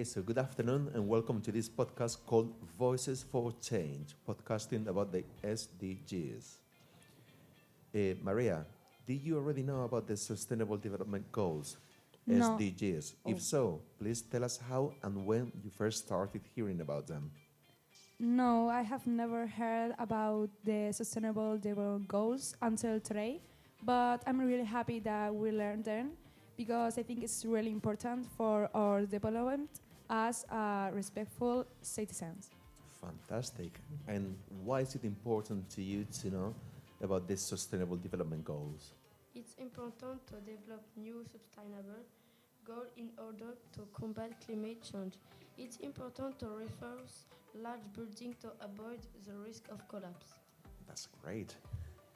Okay, so good afternoon and welcome to this podcast called Voices for Change, podcasting about the SDGs. Maria, did you already know about the Sustainable Development Goals, No. SDGs? Oh. If so, please tell us how and when you first started hearing about them. No, I have never heard about the Sustainable Development Goals until today, but I'm really happy that we learned them because I think it's really important for our development as respectful citizens. Fantastic. And why is it important to you to know about these Sustainable Development Goals? It's important to develop new sustainable goals in order to combat climate change. It's important to reinforce large buildings to avoid the risk of collapse. That's great.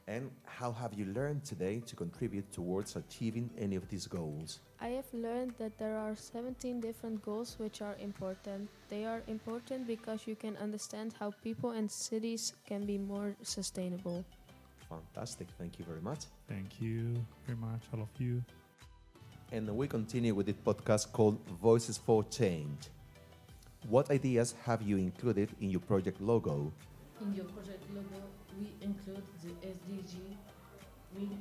And how have you learned today to contribute towards achieving any of these goals? I have learned that there are 17 different goals which are important. They are important because you can understand how people and cities can be more sustainable. Fantastic. Thank you very much. Thank you very much, all of you. And we continue with this podcast called Voices for Change. What ideas have you included in your project logo? In your project logo, we include the SDG with in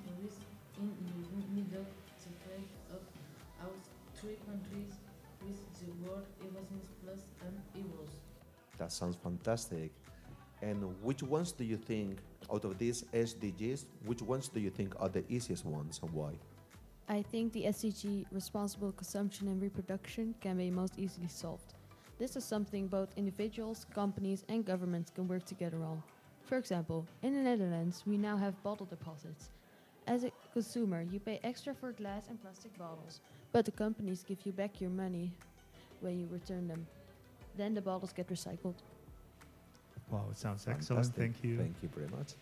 the middle the flag of our three countries with the word Erasmus Plus and Heroes. That sounds fantastic. And which ones do you think, out of these SDGs, which ones do you think are the easiest ones and why? I think the SDG, responsible consumption and reproduction, can be most easily solved. This is something both individuals, companies and governments can work together on. For example, in the Netherlands, we now have bottle deposits. As a consumer, you pay extra for glass and plastic bottles, but the companies give you back your money when you return them. Then the bottles get recycled. Wow, it sounds excellent. Fantastic. Thank you. Thank you very much.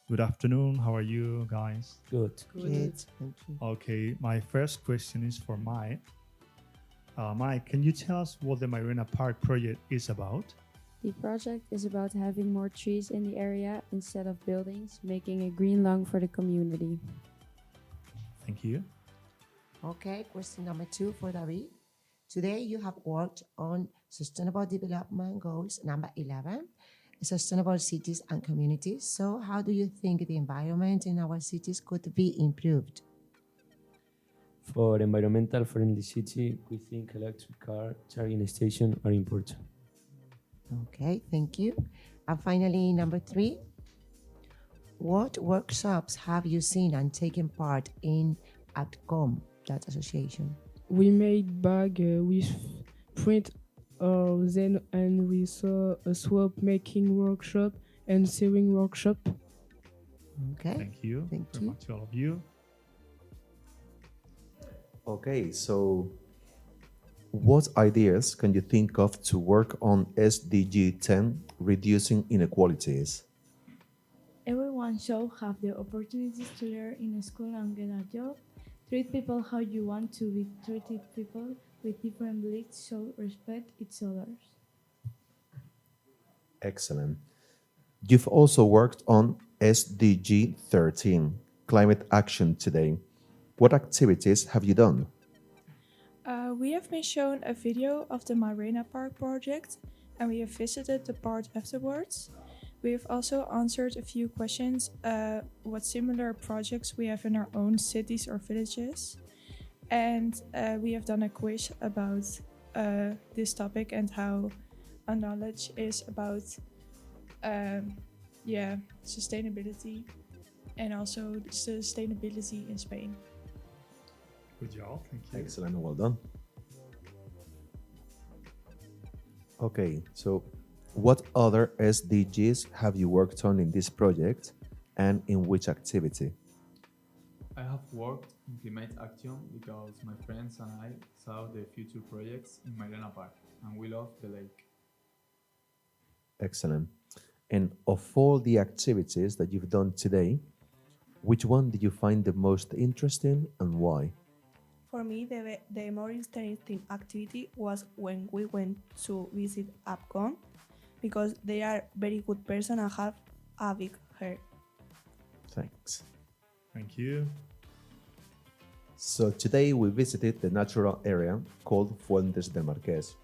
Good afternoon. How are you guys? Good. Good. Thank you. Okay, my first question is for Mike. Mike, can you tell us what the Marina Park project is about? The project is about having more trees in the area instead of buildings, making a green lung for the community. Thank you. Okay, question number 2 for David. Today you have worked on Sustainable Development Goals number 11, Sustainable Cities and Communities. So how do you think the environment in our cities could be improved? For environmental friendly city, we think electric car charging stations are important. Okay, thank you. And finally, number 3, what workshops have you seen and taken part in at COM, that association? We made bag with print then and we saw a swap making workshop and sewing workshop. Okay. Thank you Thank very you. much, all of you. Okay, so what ideas can you think of to work on SDG 10, reducing inequalities? Everyone should have the opportunities to learn in school and get a job. Treat people how you want to be treated. People with different beliefs should respect each other. Excellent. You've also worked on SDG 13, climate action today. What activities have you done? We have been shown a video of the Marina Park project and we have visited the park afterwards. We have also answered a few questions what similar projects we have in our own cities or villages. And we have done a quiz about this topic and how our knowledge is about sustainability and also sustainability in Spain. Good job. Thank you. Excellent, well done. Okay, so what other SDGs have you worked on in this project and in which activity? I have worked in climate action because my friends and I saw the future projects in Marina Park and we love the lake. Excellent. And of all the activities that you've done today, which one did you find the most interesting and why? For me, the more interesting activity was when we went to visit APCOM because they are very good person and have a big heart. Thanks. Thank you. So today we visited the natural area called Fuentes del Marqués.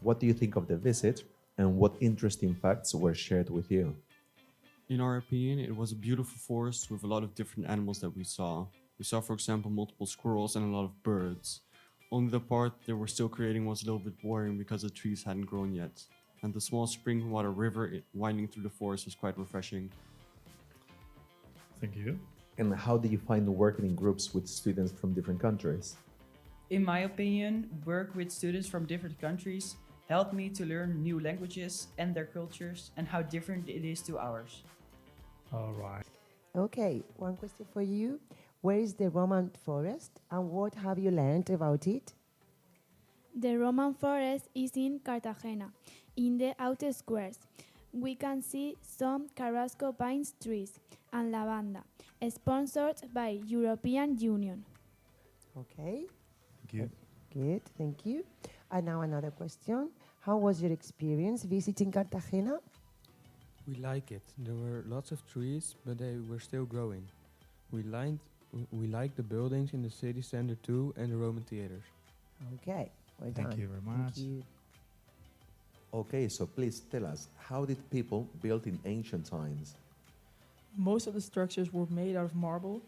What do you think of the visit and what interesting facts were shared with you? In our opinion, it was a beautiful forest with a lot of different animals that we saw. We saw, for example, multiple squirrels and a lot of birds. Only the part they were still creating was a little bit boring because the trees hadn't grown yet. And the small spring water river winding through the forest was quite refreshing. Thank you. And how do you find working in groups with students from different countries? In my opinion, work with students from different countries helped me to learn new languages and their cultures and how different it is to ours. All right. Okay, one question for you. Where is the Roman forest and what have you learned about it? The Roman forest is in Cartagena, in the outskirts. We can see some Carrasco pine trees and lavanda, sponsored by European Union. Okay. Thank you. Good, thank you. And now another question. How was your experience visiting Cartagena? We like it. There were lots of trees, but they were still growing. We liked the buildings in the city center too and the Roman theaters. Okay, well done. Thank you very much. Thank you. Okay, so please tell us, how did people build in ancient times? Most of the structures were made out of marble.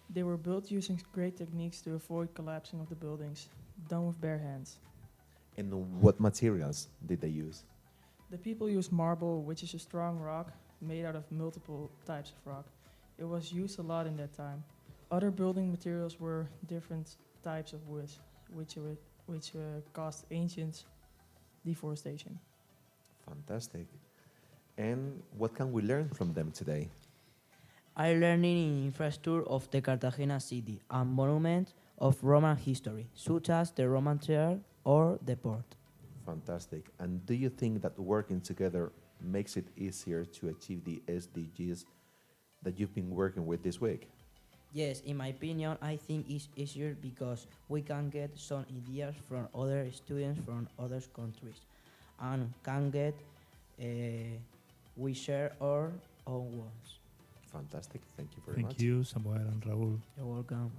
They were built using great techniques to avoid collapsing of the buildings, done with bare hands. And what materials did they use? The people used marble, which is a strong rock made out of multiple types of rock. It was used a lot in that time. Other building materials were different types of wood, which caused ancient deforestation. Fantastic. And what can we learn from them today? I learned in infrastructure of the Cartagena city, a monument of Roman history, such as the Roman Theatre or the port. Fantastic. And do you think that working together makes it easier to achieve the SDGs that you've been working with this week? Yes, in my opinion, I think it's easier because we can get some ideas from other students from other countries and we share our own ones. Fantastic. Thank you very much. Thank you, Samuel and Raúl. You're welcome.